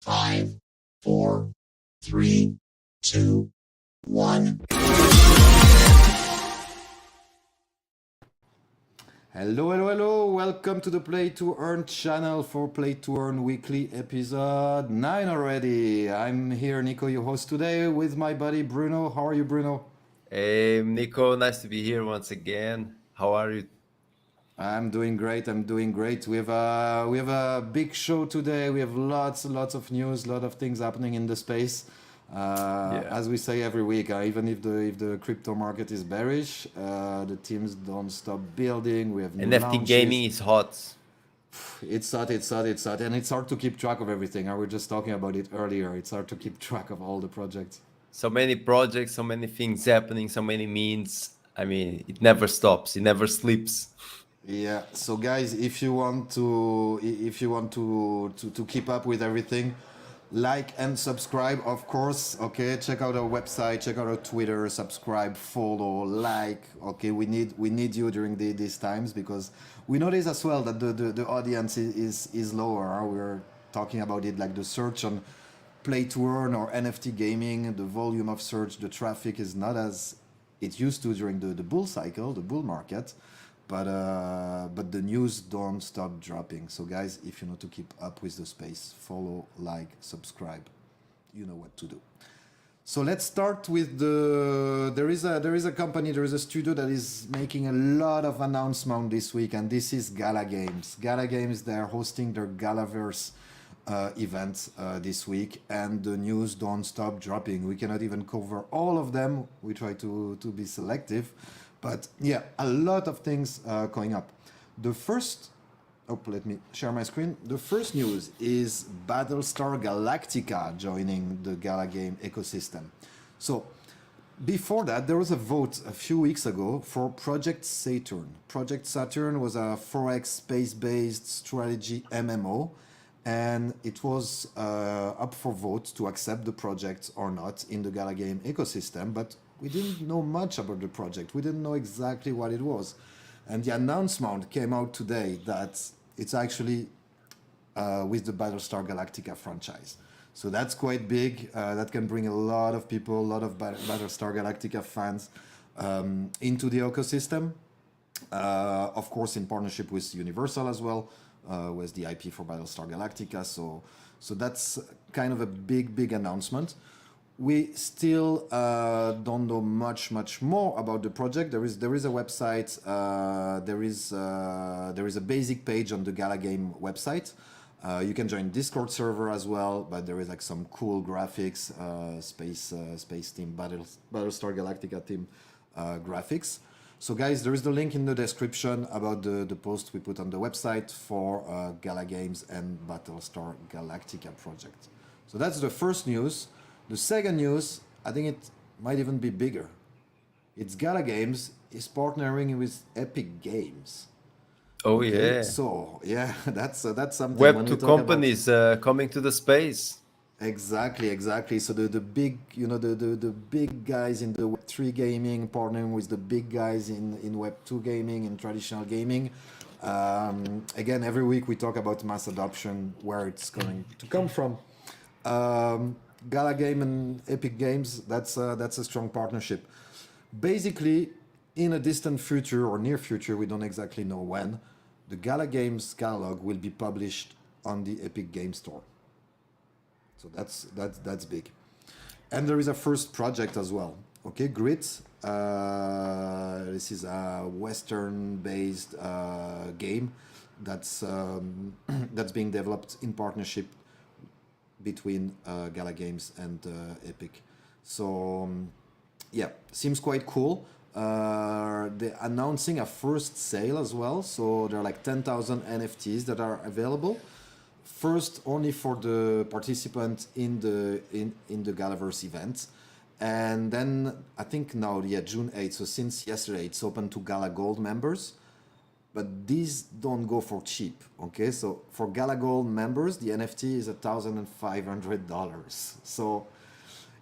Five, four, three, two, one. Hello, hello, hello. Welcome to the Play to Earn channel for Play to Earn weekly episode 9 already. I'm here, Nico, your host today with my buddy Bruno. How are you, Bruno? Hey, Nico, nice to be here once again. How are you? I'm doing great. I'm doing great. We have a big show today. We have lots and lots of news, lot of things happening in the space. Yeah. As we say every week, even if the crypto market is bearish, the teams don't stop building. We have new NFT launches. gaming is hot. It's hot, and it's hard to keep track of everything. I was just talking about it earlier. It's hard to keep track of all the projects. So many projects, so many things happening, so many means. I mean, it never stops, it never sleeps. Yeah. So guys, if you want to keep up with everything, like and subscribe, of course. Okay. Check out our website. Check out our Twitter. Subscribe, follow, like. Okay. We need you during these times because we notice as well that the audience is lower. We're talking about it like the search on play to earn or NFT gaming. The volume of search, the traffic is not as it used to during the bull cycle, the bull market. But the news don't stop dropping. So guys, if you know to keep up with the space, follow, like, subscribe. You know what to do. So let's start with there is a company, there is a studio that is making a lot of announcement this week, and this is Gala Games. Gala Games, they're hosting their Galaverse event this week, and the news don't stop dropping. We cannot even cover all of them. We try to be selective, but yeah, a lot of things going up. The first, oh, let me share my screen. The first news is Battlestar Galactica joining the Gala game ecosystem. So before that, there was a vote a few weeks ago for Project Saturn. Project Saturn was a 4X space-based strategy MMO, and it was up for vote to accept the project or not in the Gala game ecosystem. But we didn't know much about the project. We didn't know exactly what it was, and the announcement came out today that it's actually with the Battlestar Galactica franchise. So that's quite big. That can bring a lot of people, a lot of Battlestar Galactica fans into the ecosystem. Of course, in partnership with Universal as well, with the IP for Battlestar Galactica. So that's kind of a big announcement. We still don't know much more about the project. There is a website. There is a basic page on the Gala Game website. You can join Discord server as well, but there is like some cool graphics, space team, Battlestar Galactica team graphics. So guys, there is the link in the description about the post we put on the website for Gala Games and Battlestar Galactica project. So that's the first news. The second news, I think it might even be bigger. It's Gala Games is partnering with Epic Games. Oh, Okay, yeah. so yeah, that's something when we Web2 talk about. companies coming to the space. Exactly. So the big, the big guys in the Web3 gaming partnering with the big guys in Web2 gaming and traditional gaming. Again, every week we talk about mass adoption, where it's going to come from. Gala Game and Epic Games, that's a strong partnership. Basically, in a distant future or near future, we don't exactly know when, the Gala Games catalog will be published on the Epic Game Store. So that's big. And there is a first project as well. Okay, Grit. This is a Western-based game that's that's being developed in partnership between Gala Games and Epic. So yeah, seems quite cool. They're announcing a first sale as well. So there are like 10,000 NFTs that are available. First, only for the participants in the Galaverse event, and then I think now, yeah, June 8th. So since yesterday, it's open to Gala Gold members, but these don't go for cheap. Okay, so for Gala Gold members, the NFT is $1,500. So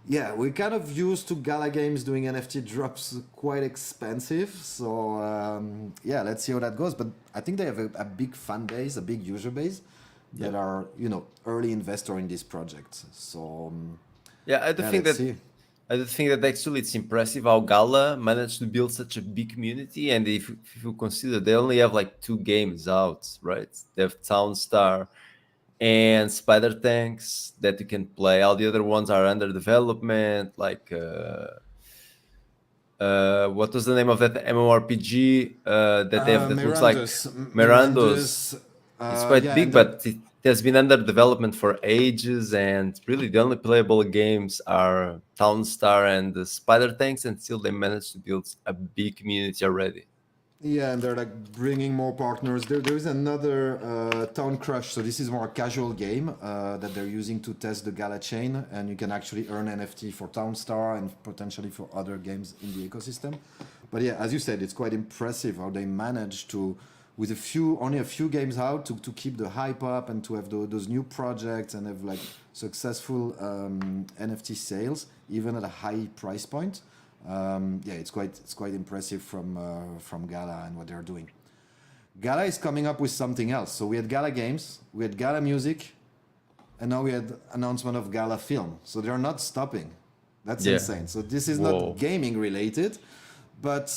yeah, we're kind of used to Gala Games doing NFT drops quite expensive. So yeah, let's see how that goes. But I think they have a big fan base, a big user base. that are early investor in this project. So Yeah, yeah, let's see. I do think that actually it's impressive how Gala managed to build such a big community. And if you consider they only have like 2 games out, right? They have Townstar and Spider Tanks that you can play. All the other ones are under development. Like, what was the name of that MMORPG that they have that looks like Mirando's? Mirandus. It's quite Yeah, big, and there, but it has been under development for ages, and really the only playable games are Townstar and the Spider Tanks, and still they managed to build a big community already. yeah, and they're like bringing more partners. There is another Town Crush. So this is more a casual game that they're using to test the Gala chain, and you can actually earn NFT for Townstar and potentially for other games in the ecosystem. But yeah, as you said, it's quite impressive how they managed to, with only a few games out, to keep the hype up and to have those new projects and have like successful NFT sales even at a high price point. Yeah, it's quite impressive from Gala and what they're doing. Gala is coming up with something else. So we had Gala Games, we had Gala Music, and now we had announcement of Gala Film. So they're not stopping. That's Yeah. insane. So this is Whoa. not gaming related, but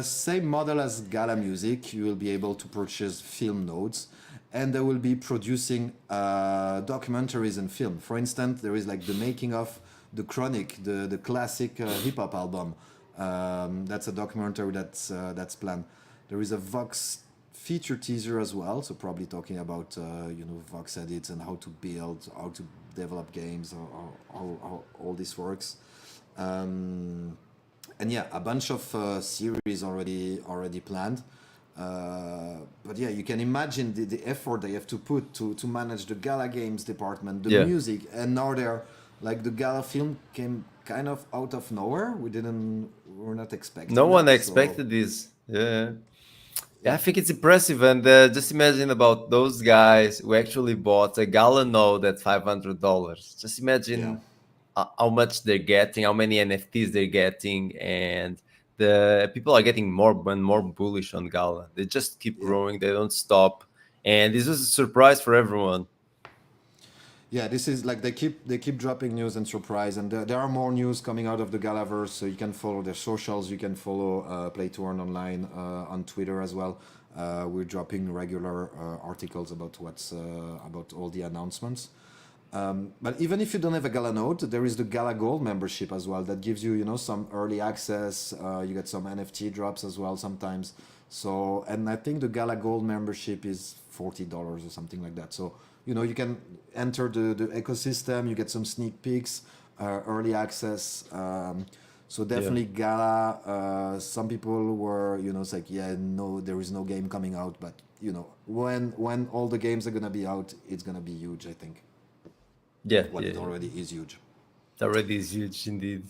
same model as Gala Music. You will be able to purchase film nodes, and they will be producing documentaries and film. For instance, there is like the making of the Chronic, the classic hip hop album. That's a documentary that's planned. There is a Vox feature teaser as well, so probably talking about Vox edits and how to build, how to develop games, or how all this works. And yeah, a bunch of series already planned. But yeah, you can imagine the effort they have to put to manage the Gala Games department, the Yeah. music, and now they're like the Gala film came kind of out of nowhere. We're not expecting. No one that, expected so, this. Yeah. Yeah, I yeah, think it's impressive, and just imagine about those guys who actually bought a gallon node at $500. Just yeah, imagine how much they're getting, how many NFTs they're getting, and the people are getting more and more bullish on Gala. They just keep yeah. growing; they don't stop, and this was a surprise for everyone. Yeah, this is like they keep dropping news and surprise, and there are more news coming out of the Galaverse. So you can follow their socials, you can follow Play to Earn online on Twitter as well. We're dropping regular articles about about all the announcements. But even if you don't have a Gala node, there is the Gala Gold membership as well that gives you some early access. You get some NFT drops as well sometimes. So, and I think the Gala Gold membership is $40 or something like that. So you can enter the ecosystem. You get some sneak peeks, early access. So Yeah, definitely Gala. Some people were it's like, yeah, no, there is no game coming out, but when all the games are gonna be out, it's gonna be huge, I think. yeah, Well, yeah. it already is huge. It already is huge indeed.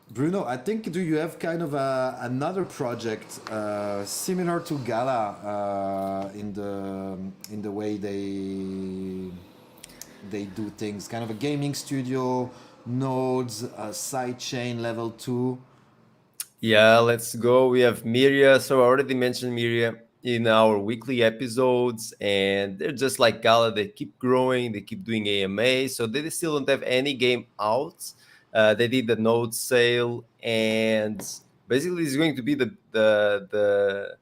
Bruno, I think, do you have kind of another project similar to Gala in the way they do things, kind of a gaming studio, nodes, sidechain level 2? Yeah, let's go. We have Myria. So I already mentioned Myria in our weekly episodes, and they're just like Gala. They keep growing, they keep doing AMA. So they still don't have any game out. They did the node sale, and basically it's going to be the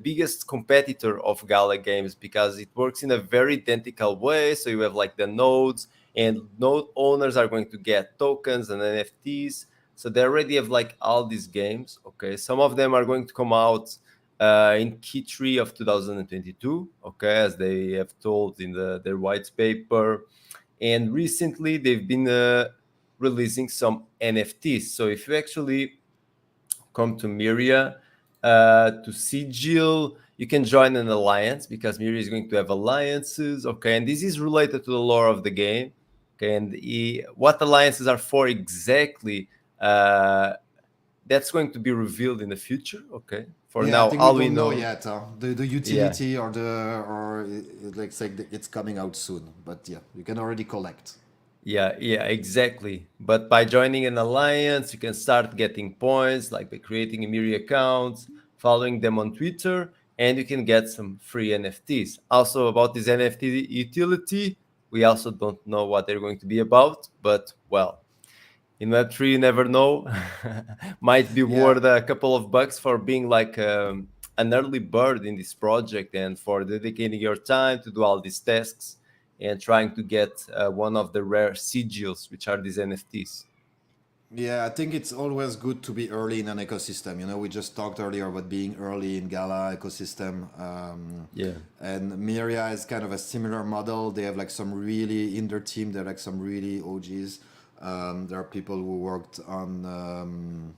biggest competitor of Gala Games because it works in a very identical way. So you have like the nodes, and node owners are going to get tokens and NFTs. So they already have like all these games. Okay, some of them are going to come out in Q3 of 2022. Okay, as they have told in their white paper. And recently they've been releasing some NFTs. So if you actually come to Myria to Sigil, you can join an alliance because Myria is going to have alliances. Okay, and this is related to the lore of the game. Okay, and what alliances are for exactly? That's going to be revealed in the future. Okay, for Yeah, I now, think we all we don't know know, yet. The yeah, utility like say it's coming out soon, but yeah, you can already collect. yeah, exactly. But by joining an alliance, you can start getting points, like by creating a Myria account, following them on Twitter, and you can get some free NFTs. Also, about this NFT utility, we also don't know what they're going to be about, but well, in Web3, you never know. Might be Yeah, worth a couple of bucks for being like an early bird in this project and for dedicating your time to do all these tasks and trying to get one of the rare sigils, which are these NFTs. yeah, I think it's always good to be early in an ecosystem. You know, we just talked earlier about being early in Gala ecosystem. Yeah. And Myria is kind of a similar model. They have like some really, in their team, they're like some really OGs. There are people who worked on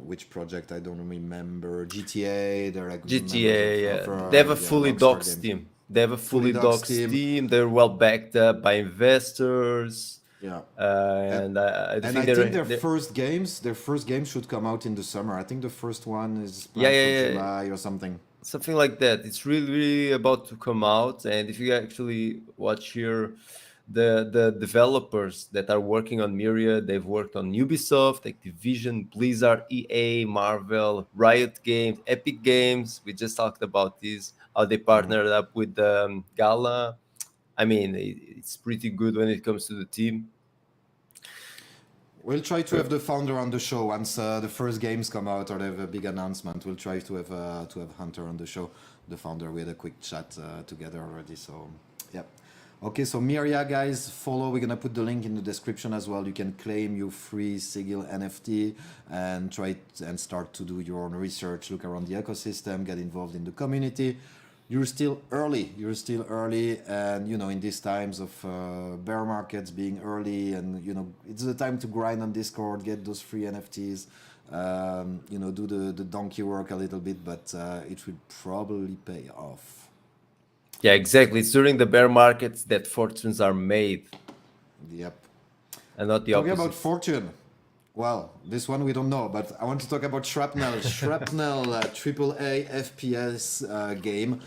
which project I don't remember. GTA. They're like members GTA, yeah. of They have a yeah, fully Rockstar doxed Games. team. They have a Fully fully Dogs doxed team. team. They're well backed up by investors. Yeah. And, And I and think I think they're their first games should come out in the summer. I think the first one is yeah, planned for yeah, yeah. July or something. Something like that. It's really, really about to come out. And if you actually watch here, the developers that are working on Myria, they've worked on Ubisoft, Activision, Blizzard, EA, Marvel, Riot Games, Epic Games. We just talked about this. How they partnered up with Gala. I mean, it's pretty good when it comes to the team. We'll try to have the founder on the show once the first games come out or they have a big announcement. We'll try to have Hunter on the show, the founder. We had a quick chat together already. So, yeah. Okay, so Myria guys, follow. We're gonna put the link in the description as well. You can claim your free Sigil NFT and and start to do your own research. Look around the ecosystem, get involved in the community. You're still early. You're still early, and you know, in these times of bear markets, being early, and you know, it's the time to grind on Discord, get those free NFTs. You know, do the donkey work a little bit, but it will probably pay off. Yeah, exactly. It's during the bear markets that fortunes are made Yep. and not the Talking about opposite. fortune, well, this one we don't know, but I want to talk about Shrapnel. Shrapnel, AAA FPS game.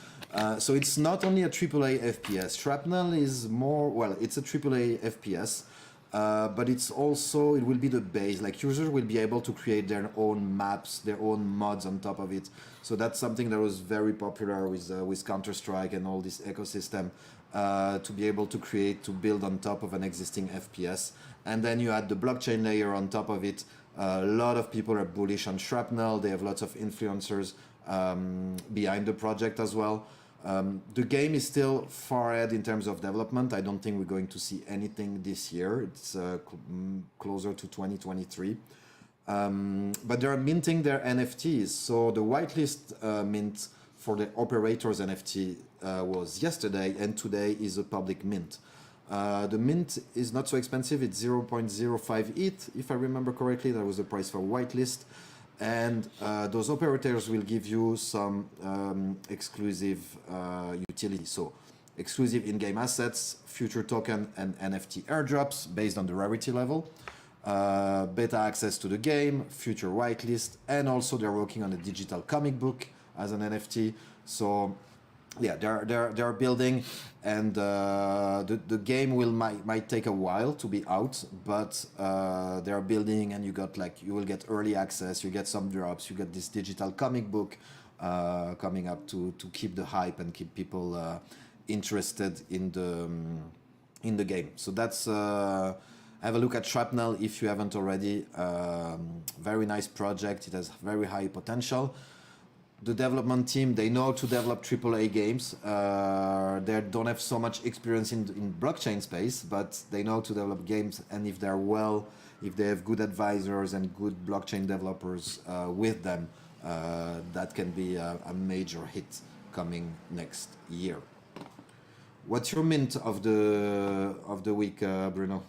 So it's not only a AAA FPS. Shrapnel is more, well, it's a AAA FPS, but it's also, it will be the base. Like users will be able to create their own maps, their own mods on top of it. So that's something that was very popular with Counter-Strike and all this ecosystem. To be able to create, to build on top of an existing FPS. And then you add the blockchain layer on top of it. A lot of people are bullish on Shrapnel. They have lots of influencers behind the project as well. The game is still far ahead in terms of development. I don't think we're going to see anything this year. It's closer to 2023. But they're minting their NFTs. So the whitelist mint for the operators NFT was yesterday, and today is a public mint. The mint is not so expensive. It's 0.05 ETH, if I remember correctly. That was the price for whitelist. And those operators will give you some exclusive utility. So exclusive in-game assets, future token, and NFT airdrops based on the rarity level. Beta access to the game, future whitelist, and also they're working on a digital comic book as an NFT. So yeah, they're building, and the game might take a while to be out, but they're building, and you will get early access, you get some drops, you get this digital comic book coming up to keep the hype and keep people interested in the game. So that's have a look at Shrapnel if you haven't already. Very nice project. It has very high potential. The development team, they know to develop AAA games. They don't have so much experience in blockchain space, but they know to develop games. And if if they have good advisors and good blockchain developers with them, that can be a major hit coming next year. What's your mint of the week, Bruno?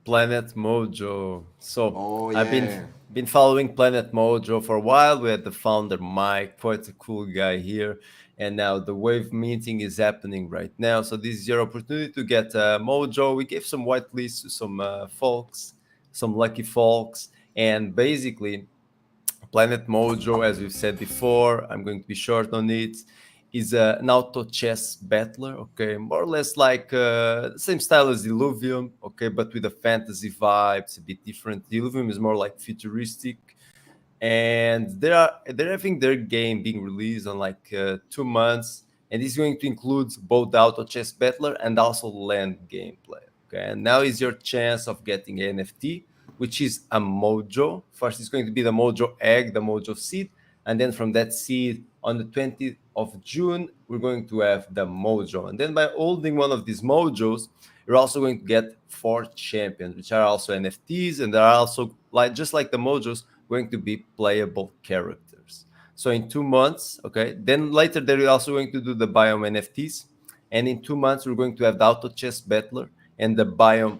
Planet Mojo. So Oh I've yeah. been following Planet Mojo for a while. We had the founder Mike, quite a cool guy here, and now the wave meeting is happening right now. So this is your opportunity to get Mojo. We gave some whitelists to some folks, some lucky folks, and basically Planet Mojo, as we've said before, I'm going to be short on it, is an auto chess battler, okay, more or less like same style as Illuvium, okay, but with a fantasy vibe. It's a bit different. Illuvium is more like futuristic. and they're having their game being released on like 2 months, and it's going to include both the auto chess battler and also land gameplay. Okay, and now is your chance of getting an NFT, which is a Mojo. First, it's going to be the Mojo egg, the Mojo seed, and then from that seed on the 20th of June, we're going to have the Mojo. And then by holding one of these Mojos, you're also going to get 4 champions, which are also NFTs, and they're also like just like the Mojos, going to be playable characters. So in 2 months, okay, then later they're also going to do the biome NFTs, and in 2 months we're going to have the auto chess battler and the biome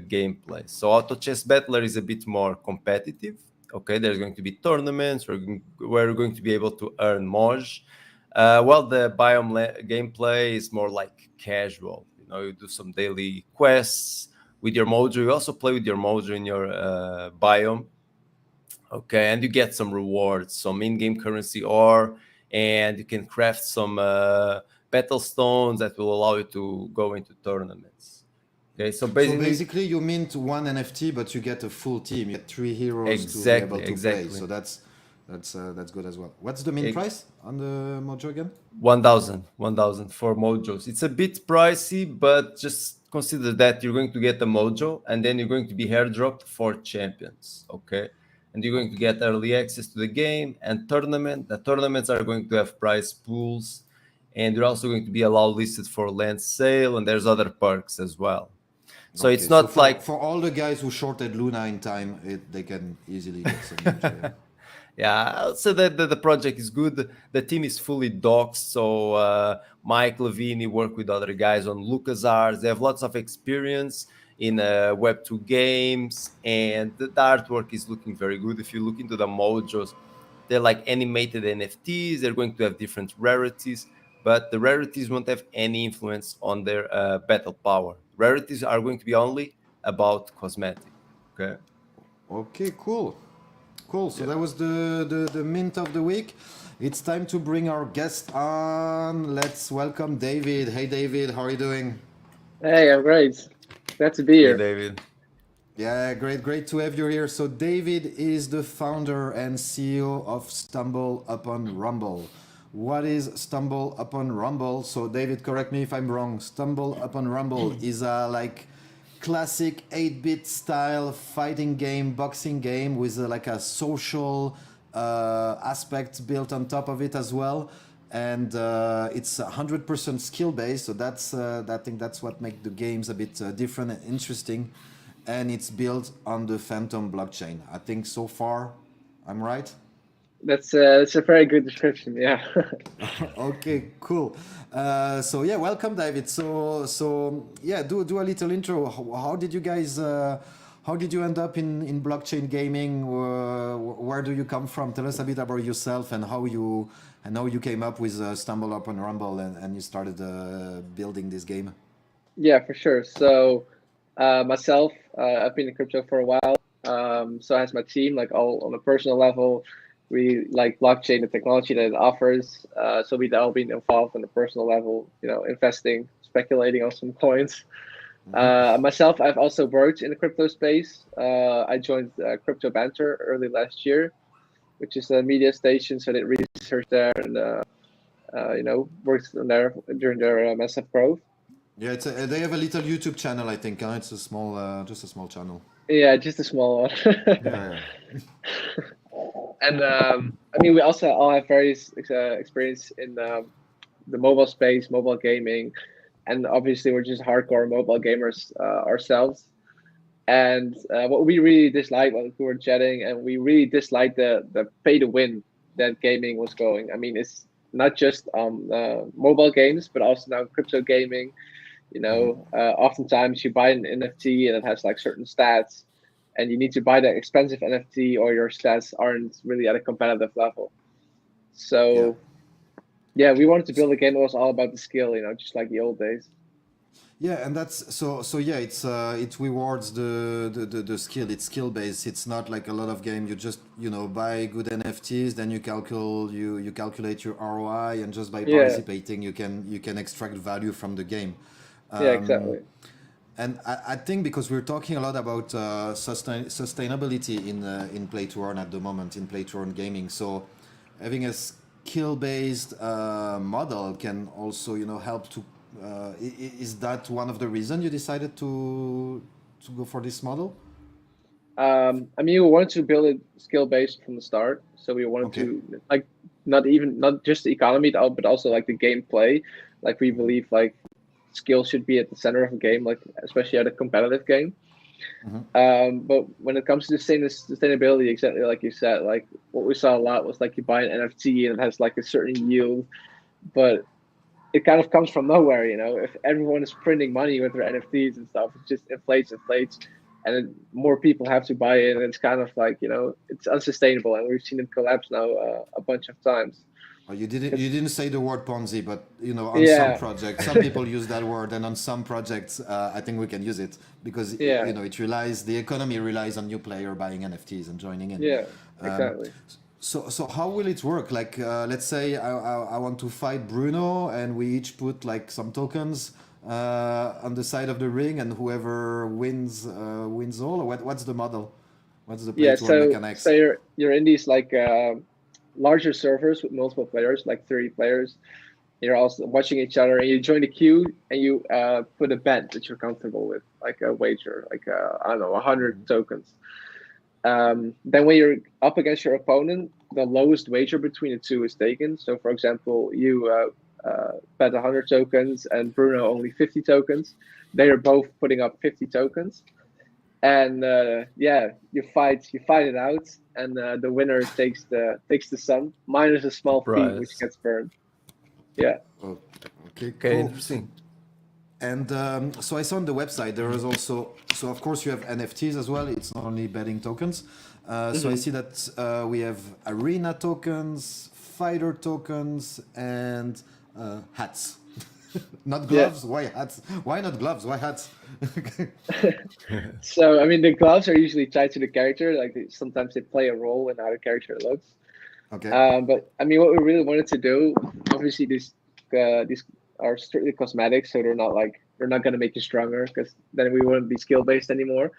gameplay. So auto chess battler is a bit more competitive. Okay, there's going to be tournaments where we're going to be able to earn Moj. Well, the gameplay is more like casual. You know, you do some daily quests with your Mojo. You also play with your Mojo in your biome. Okay, and you get some rewards, some in-game currency ore, and you can craft some battle stones that will allow you to go into tournaments. Okay, so So basically, basically, you mint one NFT, but you get a full team. You get 3 heroes to be able exactly, to play. exactly. So that's good as well. What's the mint Ex- price on the Mojo again? 1,000 for mojos. It's a bit pricey, but just consider that you're going to get a mojo and then you're going to be airdropped 4 champions. Okay. And you're going to get early access to the game and tournament. The tournaments are going to have prize pools, and you're also going to be allowed listed for land sale, and there's other perks as well. So Okay, it's so not for like for all the guys who shorted Luna in time, they can easily get some Mojo. Yeah. yeah, I'll say that the project is good. The team is fully doxed. So Mike Levine worked with other guys on LucasArts. They have lots of experience in Web2 games, and the artwork is looking very good. If you look into the mojos, they're like animated NFTs. They're going to have different rarities, but the rarities won't have any influence on their battle power. Rarities are going to be only about cosmetic. Okay. Okay, cool. Cool. So Yeah. that was the mint of the week. It's time to bring our guest on. Let's welcome David. Hey, David, how are you doing? Hey, I'm great. Glad to be Hey, here. David. Yeah, great to have you here. So David is the founder and CEO of Stumble Upon Rumble. What is Stumble Upon Rumble? So David, correct me if I'm wrong. Stumble Upon Rumble is a like classic 8-bit style fighting game, boxing game with like a social aspect built on top of it as well. And it's 100% skill based, so I think that's what makes the games a bit different and interesting. And it's built on the Fantom blockchain. I think so far, I'm right. That's a very good description. Yeah. Okay, cool. So yeah, welcome, David. So yeah, do a little intro. How did you guys? How did you end up in blockchain gaming? Where do you come from? Tell us a bit about yourself and how you came up with Stumble Upon Rumble and you started building this game. Yeah, for sure. So, myself, I've been in crypto for a while. So has my team, like all on a personal level. We like blockchain, the technology that it offers. So we've all been involved on a personal level, investing, speculating on some coins. Myself, I've also worked in the crypto space. I joined Crypto Banter early last year, which is a media station. So I did research there and worked on there during their massive growth. Yeah, they have a little YouTube channel, I think. Huh? It's a small, just a small channel. Yeah, just a small one. Yeah, yeah. And I mean, we also all have various experience in the mobile space, mobile gaming, and obviously we're just hardcore mobile gamers ourselves. And what we really disliked when we were chatting, and we really disliked the pay to win that gaming was going. I mean, it's not just mobile games, but also now crypto gaming. Oftentimes you buy an NFT and it has like certain stats, and you need to buy that expensive NFT, or your stats aren't really at a competitive level. Yeah. So yeah, we wanted to build a game that was all about the skill, just like the old days. Yeah, and that's so yeah, it rewards the skill. It's skill based. It's not like a lot of game. You just buy good NFTs, then you calculate your ROI, and just by Yeah, participating, you can extract value from the game. yeah, Um, exactly. And I think because we're talking a lot about sustainability in play to earn at the moment in play to earn gaming, so having a skill based model can also help to. Is that one of the reasons you decided to go for this model? I mean, we wanted to build it skill based from the start, so we wanted Okay. to like not just the economy, but also like the gameplay. Like we believe like skill should be at the center of a game, like especially at a competitive game. But when it comes to sustainability, exactly like you said, like what we saw a lot was like you buy an NFT and it has like a certain yield, but it kind of comes from nowhere, you know. If everyone is printing money with their NFTs and stuff, it just inflates, and then more people have to buy it, and it's kind of like it's unsustainable, and we've seen it collapse now a bunch of times. Oh, you Because didn't say the word Ponzi, but on some yeah, projects, some people use that word, and on some projects, I think we can use it because yeah, the economy relies on new player buying NFTs and joining in. yeah, Um, exactly. so how will it work? Like, let's say I want to fight Bruno, and we each put like some tokens on the side of the ring, and whoever wins wins all. Or what's the model? What's the play Yeah, to earn so mechanics? you're in these like larger servers with multiple players, like 30 players. You're also watching each other, and you join the queue, and you put a bet that you're comfortable with, like a wager, like I don't know, 100 tokens. Then when you're up against your opponent, the lowest wager between the two is taken. So, for example, you bet 100 tokens, and Bruno only 50 tokens. They are both putting up 50 tokens, and yeah, you fight it out, and the winner takes the sum minus a The small fee which prize. gets burned. Yeah. Oh, okay, Okay, cool. interesting. And so I saw on the website there is also, so of course you have NFTs as well. It's not only betting tokens. So I Hmm. see that we have arena tokens, fighter tokens, and hats. Not Yeah. gloves. Why hats? Why not gloves? Why hats? So I mean, the gloves are usually tied to the character. Like sometimes they play a role in how the character looks. Okay. But I mean, what we really wanted to do, obviously, these are strictly cosmetics, so they're not gonna make you stronger because then we wouldn't be skill based anymore.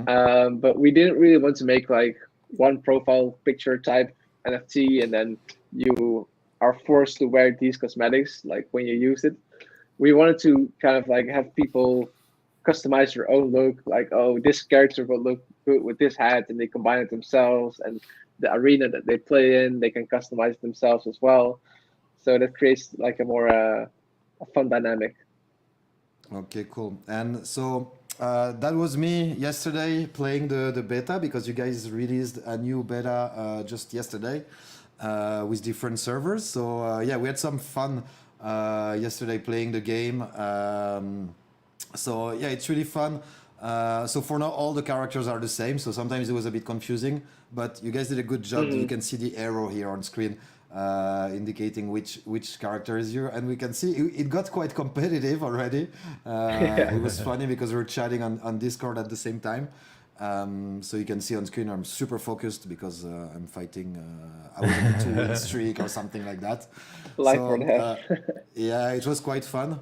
But we didn't really want to make like one profile picture type NFT, and then you are forced to wear these cosmetics like when you use it. We wanted to kind of like have people customize their own look, like, oh, this character will look good with this hat, and they combine it themselves, and the arena that they play in, they can customize it themselves as well. So that creates like a more a fun dynamic. Okay, cool. And so that was me yesterday playing the beta because you guys released a new beta just yesterday with different servers. So yeah, we had some fun yesterday playing the game. So yeah, it's really fun. So for now, all the characters are the same. So sometimes it was a bit confusing, but you guys did a good job. You Hmm. can see the arrow here on screen indicating which character is you, and we can see it got quite competitive already. It was funny because we were chatting on Discord at the same time. So you can see on screen I'm super focused because I'm fighting. I was on a 2 win streak or something like that. Life or So death. yeah, it was quite fun.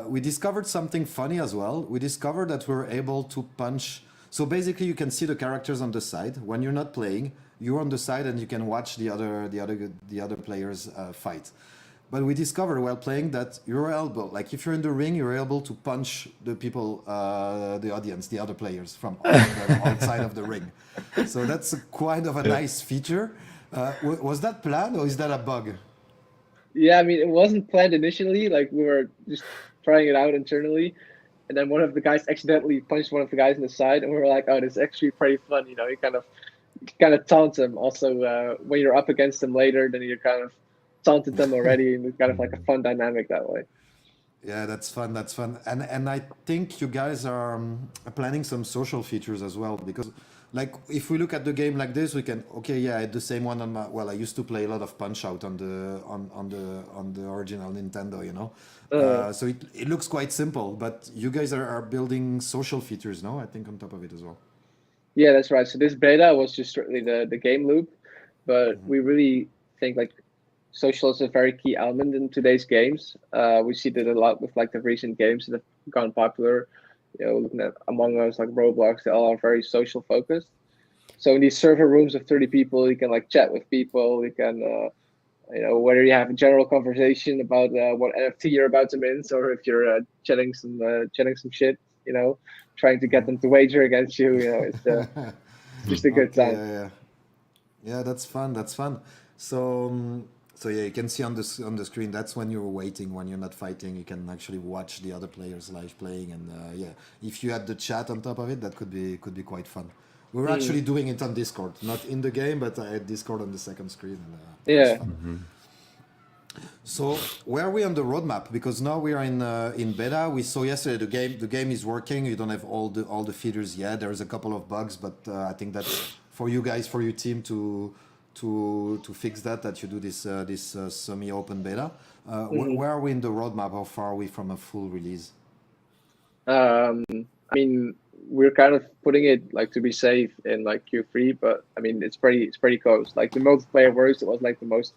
We discovered something funny as well. We discovered that we're able to punch. So basically, you can see the characters on the side. When you're not playing, you're on the side and you can watch the other players fight. But we discovered while playing that you're able, like if you're in the ring, you're able to punch the people, the audience, the other players from outside of the ring. So that's kind of a nice feature. Was that planned or is that a bug? Yeah, I mean, it wasn't planned initially. Like we were just trying it out internally, and then one of the guys accidentally punched one of the guys in the side, and we were like, "Oh, this is actually pretty fun." You know, you kind of taunt them. Also, when you're up against them later, then you kind of taunted them already, and it's kind of like a fun dynamic that way. Yeah, that's fun. That's fun. And I think you guys are planning some social features as well because, like, if we look at the game like this, we can okay, yeah, I had the same one on my. Well, I used to play a lot of Punch Out on the original Nintendo, you know. Uh, So it looks quite simple, but you guys are building social features, no? I think on top of it as well. yeah, that's right. So this beta was just strictly the game loop, but we really think like social is a very key element in today's games. We see that a lot with like the recent games that have gone popular. looking at Among Us, like Roblox, they all are very social focused. So in these server rooms of 30 people, you can like chat with people. You can, whether you have a general conversation about what NFT you're about to mint, or if you're chatting some shit, trying to get them to wager against you. It's just a good Okay, time. yeah, that's fun. That's fun. So, so yeah, you can see on the screen. That's when you're waiting, when you're not fighting. You can actually watch the other players live playing, and yeah, if you had the chat on top of it, that could be quite fun. We're actually doing it on Discord, not in the game, but I had Discord on the second screen, and it was Yeah. fun. So where are we on the roadmap? Because now we are in beta. We saw yesterday the game is working. You don't have all the feeders yet. There's a couple of bugs, but I think that's for you guys, for your team to fix that you do this semi-open beta. Where are we in the roadmap? How far are we from a full release? I mean, we're kind of putting it like to be safe in like Q3, but I mean, it's pretty close. Like the multiplayer works. It was like the most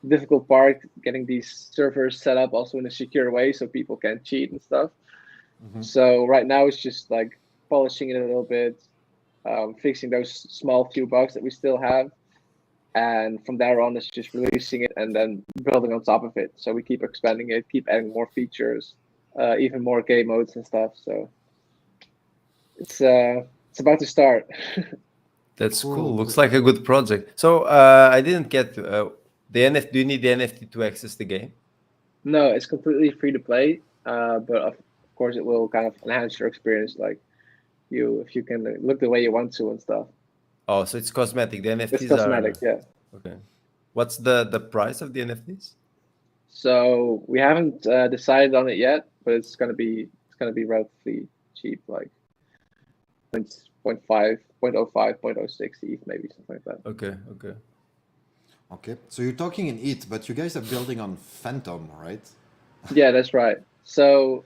difficult part, getting these servers set up also in a secure way so people can't cheat and stuff. So right now it's just like polishing it a little bit, fixing those small few bugs that we still have, and from there on it's just releasing it and then building on top of it. So we keep expanding it, keep adding more features, even more game modes and stuff. So it's about to start. That's cool. Cool. Looks like a good project. So I didn't get the NFT. Do you need the NFT to access the game? No, it's completely free to play, but of course it will kind of enhance your experience, like if you can look the way you want to and stuff. Oh, so it's cosmetic. The It's NFTs cosmetic, are yeah. okay. What's the price of the NFTs? So we haven't decided on it yet, but it's gonna be relatively cheap, like 0.5, 0.05, 0.06 ETH, maybe something like that. Okay, okay. Okay, so you're talking in it, but you guys are building on Fantom, right? Yeah, that's right. So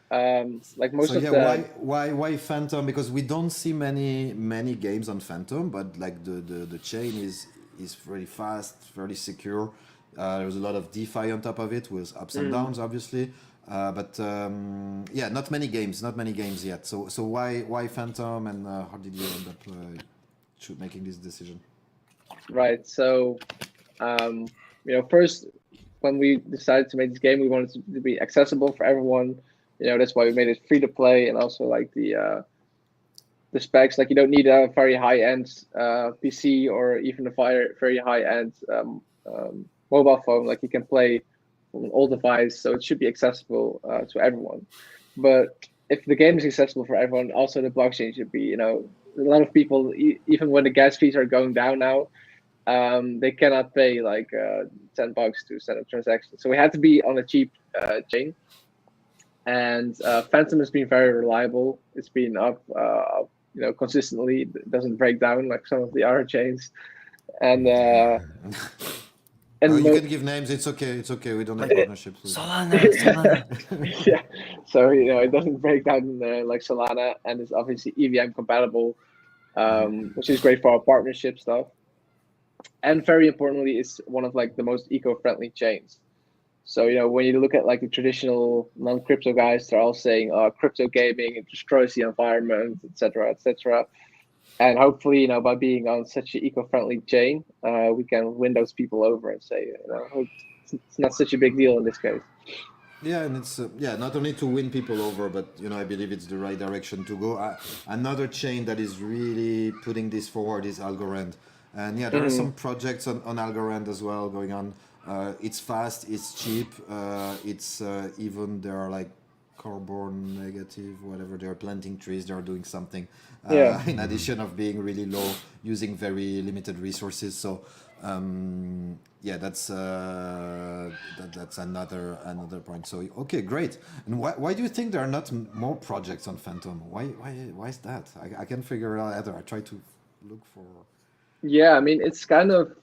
like most So of yeah, the why Fantom? Because we don't see many games on Fantom, but like the chain is very fast, very secure. There's a lot of DeFi on top of it with ups and downs, obviously. But yeah, not many games yet. So why Fantom, and how did you end up making this decision? right. So first when we decided to make this game, we wanted it to be accessible for everyone. That's why we made it free to play, and also like the specs. Like you don't need a very high end PC or even a very high end mobile phone. Like you can play on an old device, so it should be accessible to everyone. But if the game is accessible for everyone, also the blockchain should be. A lot of people, even when the gas fees are going down now, they cannot pay like $10 to send a transaction. So we had to be on a cheap chain. And Fantom has been very reliable. It's been up, consistently. It doesn't break down like some of the other chains. And You can give names. It's okay. It's okay. We don't have partnerships with. Solana. yeah, so it doesn't break down like Solana, and it's obviously EVM compatible, which is great for our partnership stuff. And very importantly, it's one of like the most eco-friendly chains. So when you look at like the traditional non-crypto guys, they're all saying, crypto gaming, it destroys the environment, etc., etc. And hopefully, by being on such an eco-friendly chain, we can win those people over and say, it's not such a big deal in this case. Yeah, and it's not only to win people over, but I believe it's the right direction to go. Another chain that is really putting this forward is Algorand, and yeah, there are some projects on Algorand as well going on. It's fast, it's cheap, it's even there are like carbon negative, whatever. They're planting trees, they're doing something. Yeah. In addition of being really low, using very limited resources. So yeah, that's another point. So okay, great. And why do you think there are not more projects on Fantom? Why is that? I can't figure it out either. I try to look for. Yeah, I mean it's kind of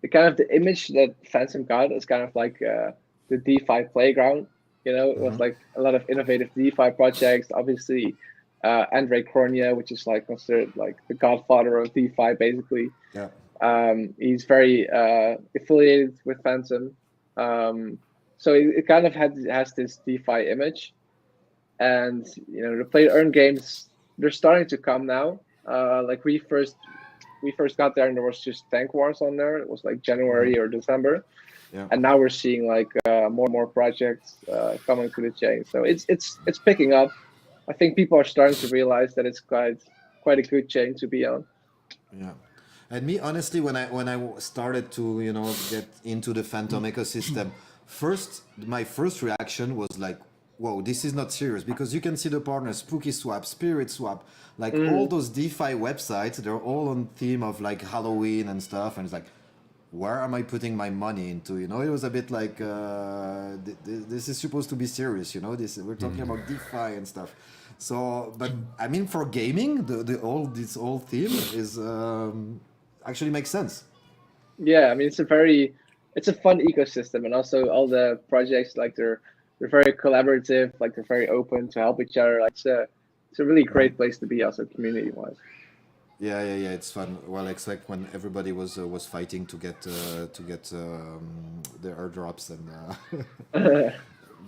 the image that Fantom got is kind of like the DeFi playground. It was like a lot of innovative DeFi projects. Obviously, Andre Cronje, which is like considered like the godfather of DeFi, basically. Yeah. He's very affiliated with Fantom, so it kind of has this DeFi image. and the play to earn games, they're starting to come now. Like we first got there and there was just Tank Wars on there. It was like January or December, Yeah. and now we're seeing like more and more projects coming to the chain. So it's picking up. I think people are starting to realize that it's quite a good chain to be on. Yeah. And me, honestly, when I started to get into the Fantom ecosystem, my first reaction was like, whoa, this is not serious, because you can see the partners, Spooky Swap, Spirit Swap, like all those DeFi websites, they're all on theme of like Halloween and stuff, and it's like, where am I putting my money into? It was a bit like this is supposed to be serious. This we're talking about DeFi and stuff. So, but I mean, for gaming, this whole theme is actually makes sense. Yeah, I mean it's a fun ecosystem, and also all the projects like they're very collaborative, like they're very open to help each other. Like it's a really great place to be, also community wise. Yeah. It's fun. Well, except when everybody was fighting to get the airdrops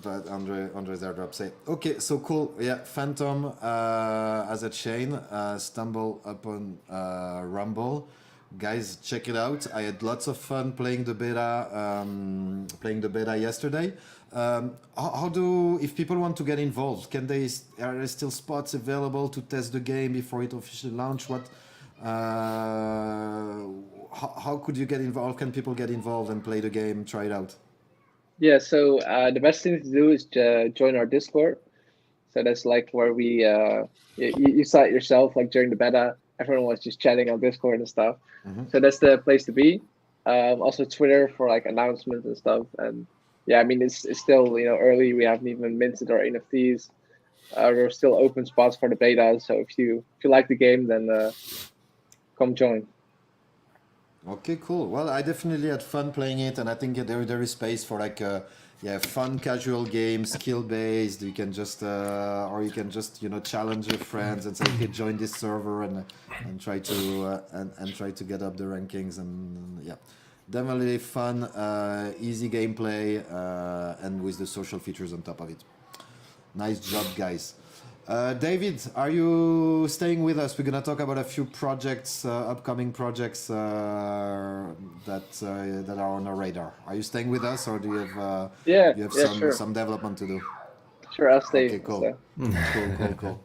but Andre's airdrop say, okay, so cool. Yeah, Fantom as a chain stumble upon Rumble. Guys, check it out. I had lots of fun playing the beta yesterday. If people want to get involved, are there still spots available to test the game before it officially launch? How could you get involved? Can people get involved and play the game, try it out? Yeah, so the best thing to do is to join our Discord. So that's like where you saw it yourself, like during the beta, everyone was just chatting on Discord and stuff. So that's the place to be. Also Twitter for like announcements and stuff. And yeah, I mean it's still early. We haven't even minted our NFTs. There's still open spots for the beta. So if you like the game, then come join. Okay, cool. Well, I definitely had fun playing it, and I think there is space for like fun casual games, skill based. You can just or you can just challenge your friends and say, okay, join this server and try to and try to get up the rankings, and yeah, definitely fun, easy gameplay, and with the social features on top of it. Nice job, guys. David, are you staying with us? We're gonna talk about a few projects, upcoming projects that are on our radar. Are you staying with us, or do you have Yeah, sure. some development to do? Sure, I'll stay. Okay, cool. Cool.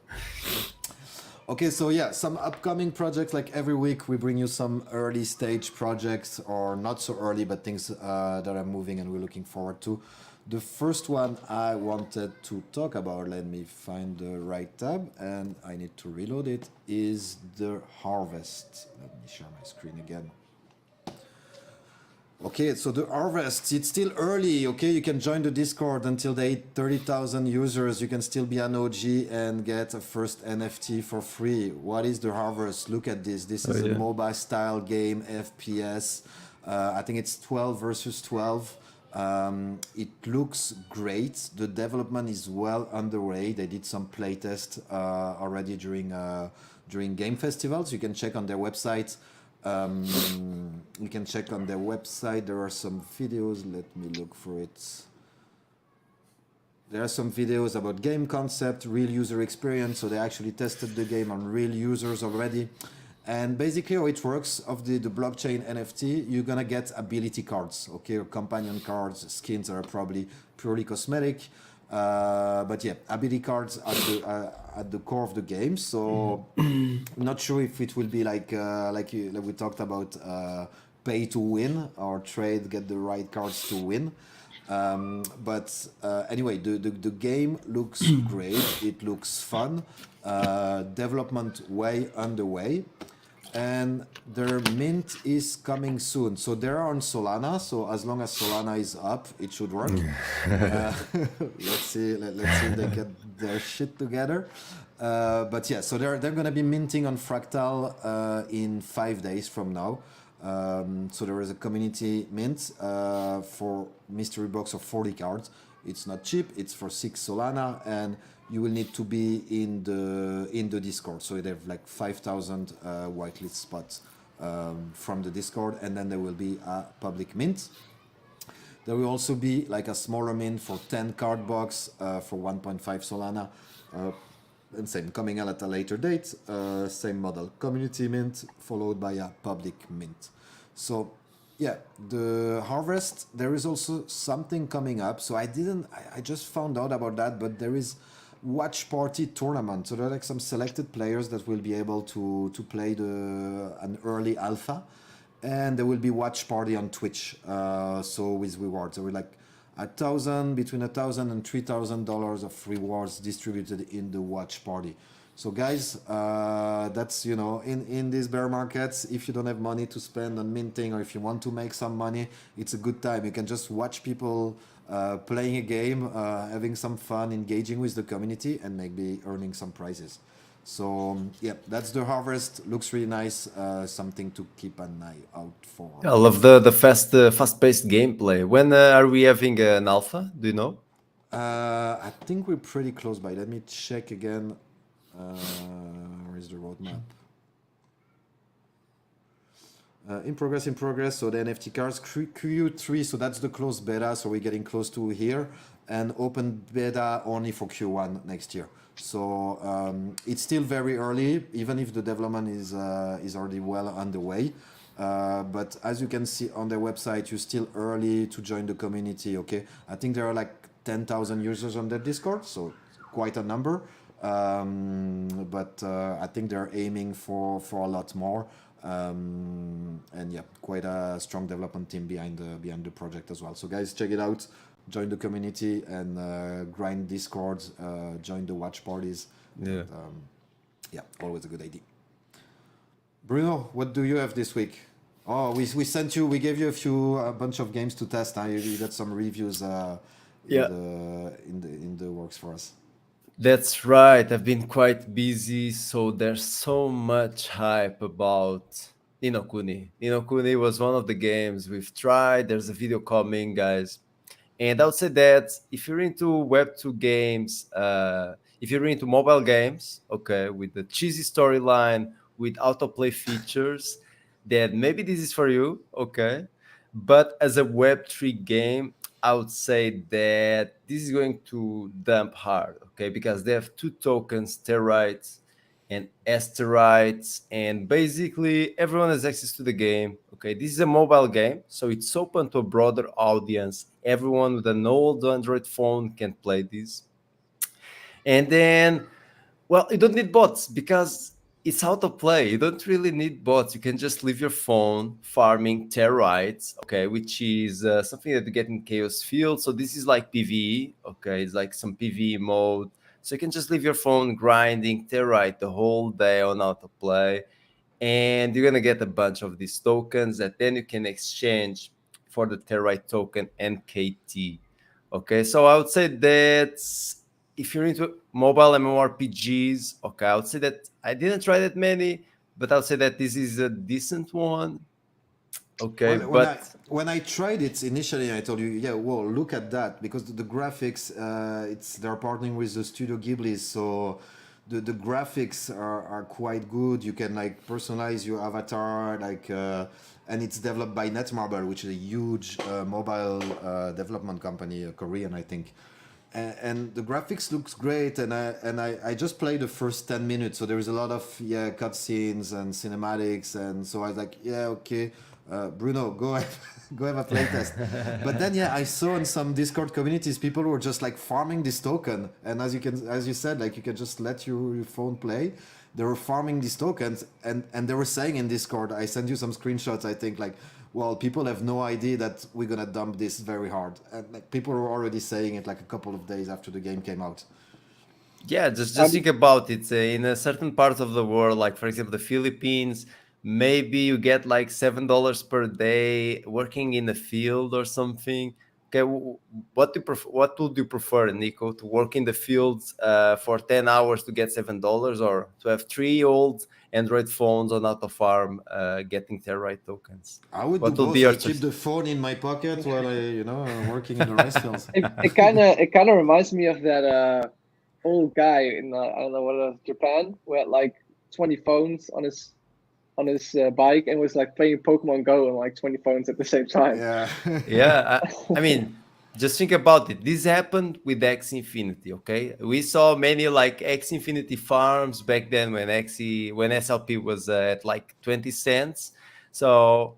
Okay, so yeah, some upcoming projects. Like every week, we bring you some early stage projects, or not so early, but things that are moving and we're looking forward to. The first one I wanted to talk about, let me find the right tab and I need to reload it, is the harvest. Let me share my screen again. Okay, so the harvest, it's still early, okay? You can join the Discord until they hit 30,000 users. You can still be an OG and get a first NFT for free. What is the harvest? Look at this. This is a mobile style game, FPS. I think it's 12 versus 12. It looks great. The development is well underway. They did some playtest already during game festivals. You can check on their website. There are some videos. Let me look for it. There are some videos about game concept, real user experience. So they actually tested the game on real users already. And basically how it works of the blockchain NFT, you're gonna get ability cards, okay, or companion cards, skins that are probably purely cosmetic. But yeah, ability cards at the core of the game. So not sure if it will be like we talked about, pay to win or trade, get the right cards to win. But anyway, the game looks great. It looks fun. Development way underway. And their mint is coming soon. So they're on Solana. So as long as Solana is up, it should work. Let's see. Let's see if they get their shit together. But yeah, so they're going to be minting on Fractal in 5 days from now. So there is a community mint for mystery box of 40 cards. It's not cheap. It's for 6 Solana, and you will need to be in the Discord. So they have like 5,000 whitelist spots from the Discord, and then there will be a public mint. There will also be like a smaller mint for 10 card box for 1.5 Solana. And same, coming out at a later date, same model. Community mint followed by a public mint. So yeah, the harvest, there is also something coming up. So I just found out about that, but there is watch party tournament. So there are like some selected players that will be able to play an early alpha, and there will be watch party on Twitch. So with rewards, there will like between $1,000 and $3,000 of rewards distributed in the watch party. So guys, that's in these bear markets, if you don't have money to spend on minting, or if you want to make some money, it's a good time. You can just watch people playing a game, having some fun, engaging with the community, and maybe earning some prizes. So yeah, that's the harvest. Looks really nice. Something to keep an eye out for. I love the fast-paced gameplay. When are we having an alpha? Do you know? I think we're pretty close by. Let me check again. Where is the roadmap? In progress. So the NFT cards Q3. So that's the closed beta. So we're getting close to here, and open beta only for Q1 next year. So it's still very early, even if the development is already well underway. But as you can see on their website, you're still early to join the community. Okay, I think there are like 10,000 users on their Discord, so quite a number. But I think they're aiming for a lot more. And yeah, quite a strong development team behind the project as well. So guys, check it out. Join the community and grind Discord, join the watch parties. Yeah. And, yeah, always a good idea. Bruno, what do you have this week? Oh, we gave you a bunch of games to test. You got some reviews in the works for us. That's right. I've been quite busy, so there's so much hype about No Kuni. No Kuni was one of the games we've tried. There's a video coming, guys. And I would say that if you're into Web2 games, if you're into mobile games, okay, with the cheesy storyline, with autoplay features, then maybe this is for you, okay? But as a Web3 game, I would say that this is going to dump hard, okay? Because they have two tokens, Territes and Asteroids, and basically everyone has access to the game. Okay, this is a mobile game, so it's open to a broader audience. Everyone with an old Android phone can play this. And then, well, you don't need bots because it's autoplay. You don't really need bots. You can just leave your phone farming Territes, okay, which is something that you get in Chaos Field. So this is like PvE, okay, it's like some PvE mode. So you can just leave your phone grinding Territe the whole day on autoplay, and you're gonna get a bunch of these tokens that then you can exchange for the Territe token NKT. Okay, so I would say that if you're into mobile MMORPGs, okay, I would say that I didn't try that many, but I would say that this is a decent one. Okay, when I tried it initially, I told you, yeah, well, look at that, because the graphics, they're partnering with the Studio Ghibli, so the graphics are quite good. You can like personalize your avatar, and it's developed by Netmarble, which is a huge mobile development company, Korean, I think. And the graphics looks great, and I just played the first 10 minutes, so there is a lot of cutscenes and cinematics, and so I was like, yeah, okay. Bruno, go have a playtest. But then, I saw in some Discord communities, people were just like farming this token, and as you said, like you can just let your phone play. They were farming these tokens, and they were saying in Discord, I sent you some screenshots. I think like, well, people have no idea that we're gonna dump this very hard, and like people were already saying it like a couple of days after the game came out. Yeah, just think about it. In a certain part of the world, like for example the Philippines, maybe you get like $7 per day working in a field or something. Okay, what would you prefer, Nico? To work in the fields for 10 hours to get $7, or to have 3 old Android phones on auto farm getting Territe tokens? I would What do will both. be your I keep the phone in my pocket while I'm working in the rice fields. It kind of reminds me of that old guy in I don't know what it was, Japan, who had like 20 phones on his bike and was like playing Pokemon Go on like 20 phones at the same time. Yeah. Yeah, I mean, just think about it. This happened with X Infinity, okay? We saw many like X Infinity farms back then when when SLP was at like 20 cents. So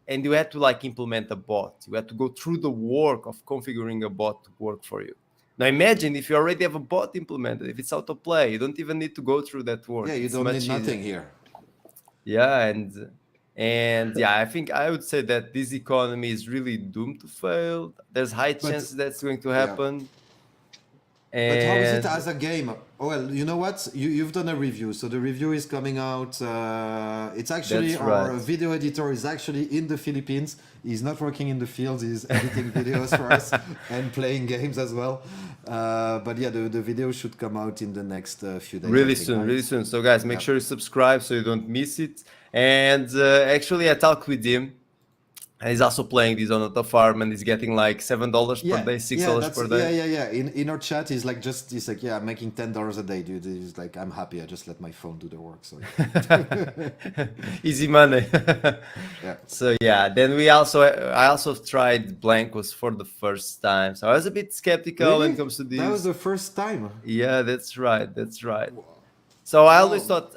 and you had to like implement a bot. You had to go through the work of configuring a bot to work for you. Now imagine if you already have a bot implemented, if it's autoplay, you don't even need to go through that Yeah, work. you It's don't need much easier. nothing here. Yeah, and yeah, I think I would say that this economy is really doomed to fail. There's high But chances that's going to yeah, happen. but how is it And as a game? Oh, well, you know what? You've done a review, so the review is coming out. It's actually that's right. our video editor is actually in the Philippines. He's not working in the field. He's editing videos for us and playing games as well. But yeah, the video should come out in the next few days, I Really think, soon, right? really soon. So guys, make Yeah. sure you subscribe so you don't miss it. And actually, I talked with him. And he's also playing this on the farm, and he's getting like $7 per Yeah, day, six yeah, dollars that's per day. yeah. In our chat, he's like, yeah, I'm making $10 a day, dude. He's like, I'm happy. I just let my phone do the work. So Easy money. yeah. So yeah, then I also tried Blankos for the first time. So I was a bit skeptical when it Really? comes to That was this. the first time. Yeah, that's right. That's right. So I always Wow. thought,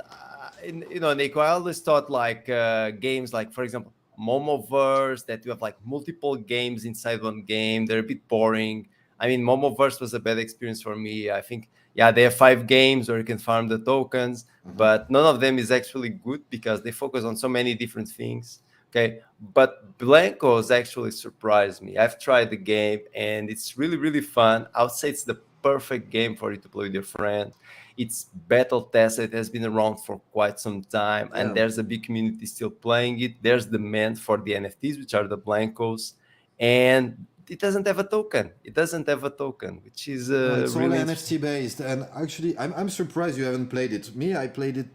Nico, I always thought like games like, for example, Momoverse, that you have like multiple games inside one game. They're a bit boring. I mean, Momoverse was a bad experience for me. I think, yeah, they have 5 games where you can farm the tokens, but none of them is actually good because they focus on so many different things. Okay, but Blankos actually surprised me. I've tried the game and it's really, really fun. I would say it's the perfect game for you to play with your friend. It's battle tested. It has been around for quite some time, and Yeah. there's a big community still playing it. There's demand for the NFTs, which are the Blankos, and it doesn't have a token. It doesn't have a token, which is No, it's all really NFT interesting. based. And actually, I'm surprised you haven't played it. Me, I played it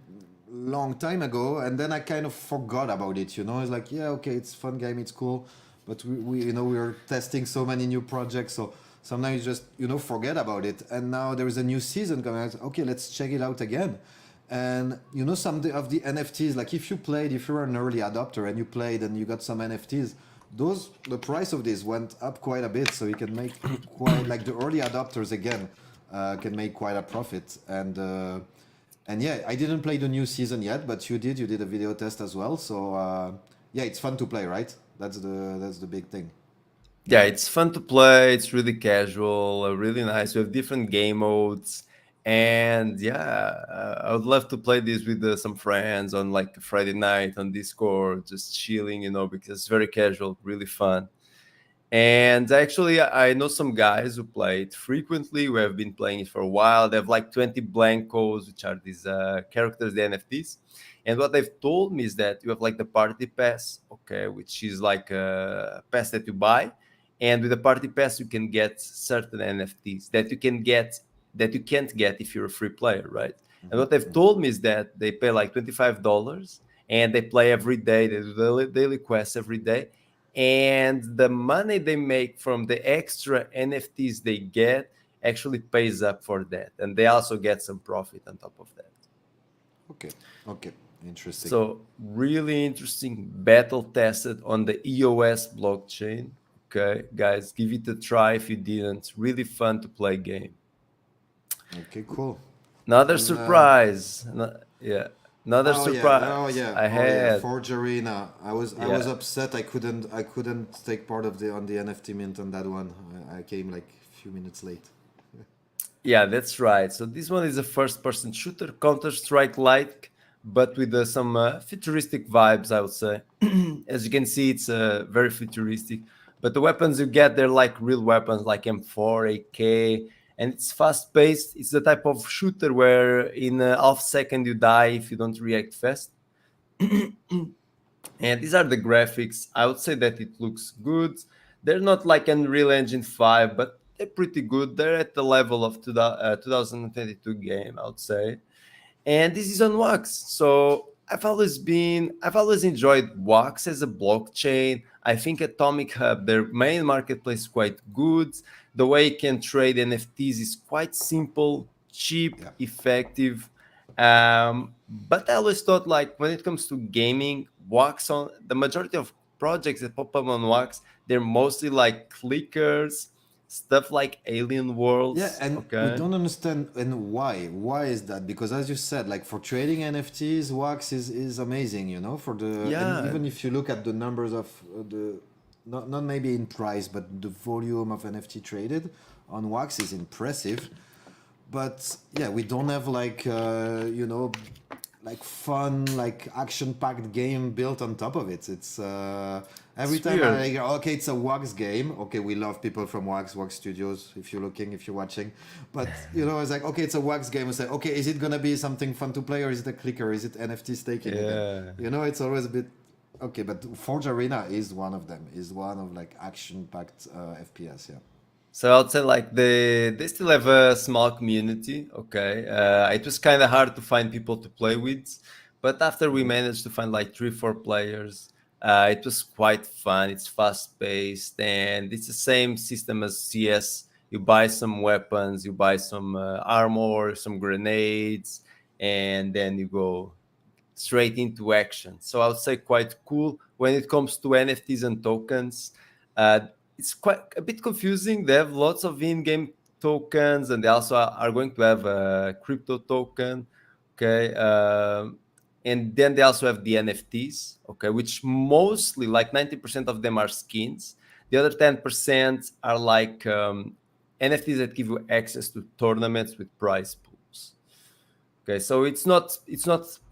long time ago, and then I kind of forgot about it. You know, it's like, yeah, okay, it's a fun game, it's cool, but we were testing so many new projects, so sometimes you just forget about it. And now there is a new season coming out. Okay, let's check it out again. And some of the NFTs, like if you're an early adopter and you played and you got some NFTs, the price of this went up quite a bit, so you can make quite like the early adopters again can make quite a profit. And yeah, I didn't play the new season yet, but you did a video test as well, so yeah, it's fun to play, right? That's the big thing. Yeah, it's fun to play. It's really casual, really nice. We have different game modes, and yeah, I would love to play this with some friends on like a Friday night on Discord, just chilling, because it's very casual, really fun. And actually, I know some guys who play it frequently, who have been playing it for a while. They have like 20 Blankos, which are these characters, the NFTs. And what they've told me is that you have like the party pass, okay, which is like a pass that you buy. And with the party pass, you can get certain NFTs that you can't get if you're a free player, right? And what they've told me is that they pay like $25 and they play every day. They do daily quests every day, and the money they make from the extra NFTs they get actually pays up for that, and they also get some profit on top of that. Okay, okay, interesting. So really interesting, battle tested on the EOS blockchain. Okay, guys, give it a try if you didn't. Really fun to play game. Okay, cool. Another And surprise. Yeah, another oh yeah, surprise I oh yeah, had. Forge Arena. I was Yeah, upset. I couldn't take part of the on the NFT mint on that one. I came like a few minutes late. yeah, that's right. So this one is a first-person shooter, Counter-Strike like, but with some futuristic vibes, I would say. As you can see, it's very futuristic. But the weapons you get, they're like real weapons, like M4, AK, and it's fast-paced. It's the type of shooter where in a half second you die if you don't react fast. And these are the graphics. I would say that it looks good. They're not like Unreal Engine 5, but they're pretty good. They're at the level of 2022 game, I would say. And this is on Wax. So I've always enjoyed Wax as a blockchain. I think Atomic Hub, their main marketplace, is quite good. The way you can trade NFTs is quite simple, cheap, Yeah. effective. But I always thought like when it comes to gaming, Wax on the majority of projects that pop up on Wax, they're mostly like clickers. stuff like Alien Yeah, Worlds. and we Okay. don't understand and why. Why is that? Because as you said, like for trading NFTs, Wax is amazing, you know, for the and Yeah, even if you look at the numbers of the not maybe in price, but the volume of NFT traded on Wax is impressive. But yeah, we don't have like you know, like fun, like action-packed game built on top of it. It's every it's time I weird. hear, okay, it's a Wax game. Okay, we love people from Wax Studios. If you're looking, if you're watching, but you know, it's like okay, it's a Wax game. We say, okay, is it gonna be something fun to play, or is it a clicker? Is it NFT staking again? Yeah. You know, it's always a bit okay. But Forge Arena is one of them. Is one of like action-packed FPS. Yeah. So I'd say like they still have a small community. Okay, it was kind of hard to find people to play with, but after we managed to find like 3 4 players, it was quite fun. It's fast paced and it's the same system as CS. You buy some weapons, you buy some armor, some grenades, and then you go straight into action. So I would say quite cool when it comes to NFTs and tokens. Uh, it's quite a bit confusing. They have lots of in-game tokens, and they also are going to have a crypto token. Okay, and then they also have the NFTs. Okay, which mostly like 90% of them are skins. The other 10% are like NFTs that give you access to tournaments with prize pools. Okay, so it's not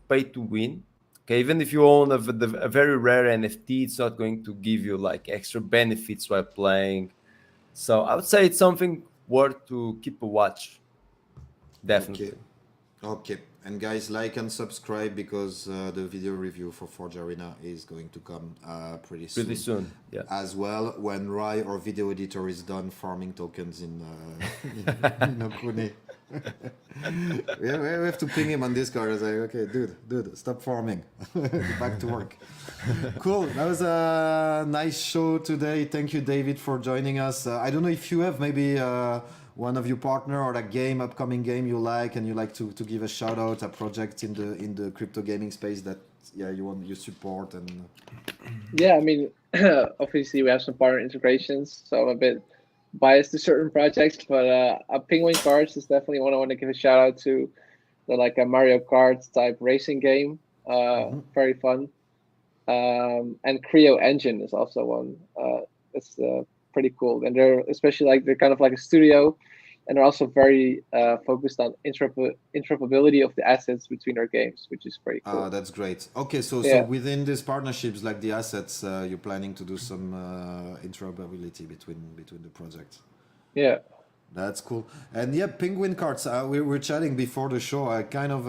pay to win. Okay, even if you own a very rare NFT, it's not going to give you like extra benefits while playing. So I would say it's something worth to keep a watch. Okay. Definitely, Okay, and guys, like and subscribe because the video review for Forge Arena is going to come pretty pretty soon. soon. Yeah. As well, when Rai, our video editor, is done farming tokens in in No Kuni. We have to ping him on Discord and say, okay, dude, stop farming. Get back to work. Cool. That was a nice show today. Thank you, David, for joining us. I don't know if you have maybe one of your partner or a game, upcoming game you like, and you like to give a shout out, a project in the crypto gaming space that yeah you support and Yeah, I mean, obviously we have some partner integrations, so I'm a bit biased to certain projects, but Penguin Cards is definitely one I want to give a shout out to. They're like a Mario Kart type racing game, very fun. And Creo Engine is also one that's pretty cool, and they're especially like they're kind of like a studio, and they're also very focused on interoperability of the assets between our games, which is pretty cool. that's great. Okay, so Yeah, within these partnerships, like the assets, you're planning to do some interoperability between the projects. yeah. That's cool. And yeah, Penguin Cards. We were chatting before the show. I kind of,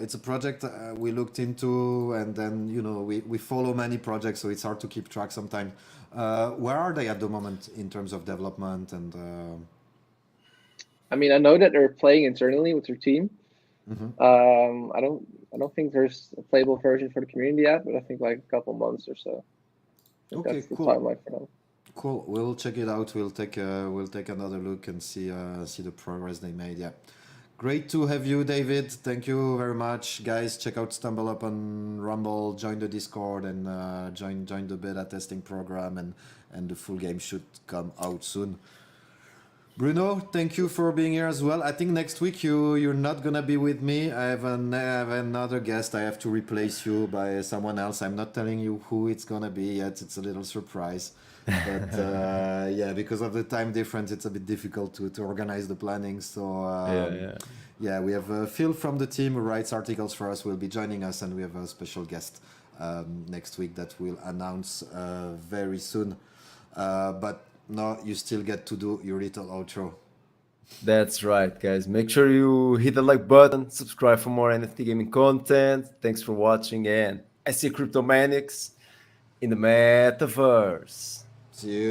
it's a project we looked into, and then you know we follow many projects, so it's hard to keep track sometimes. Where are they at the moment in terms of development and? I mean, I know that they're playing internally with their team. Mhm. I don't, I don't think there's a playable version for the community yet, but I think like a couple months or so. I think Okay, that's the cool. timeline for them. Cool. We'll check it out. We'll take another look and see the progress they made. Yeah. Great to have you, David. Thank you very much, guys. Check out Stumble Up on Rumble. Join the Discord and join the beta testing program. And the full game should come out soon. Bruno, thank you for being here as well. I think next week you're not gonna be with me. I have another guest. I have to replace you by someone else. I'm not telling you who it's gonna be yet. It's a little surprise. But yeah, because of the time difference, it's a bit difficult to organize the planning. So Yeah, yeah. yeah, we have Phil from the team who writes articles for us will be joining us, and we have a special guest next week that we'll announce very soon. But no, you still get to do your little outro. That's right, guys. Make sure you hit the like button, subscribe for more NFT gaming content. Thanks for watching, and I see Cryptomanics in the metaverse. See you.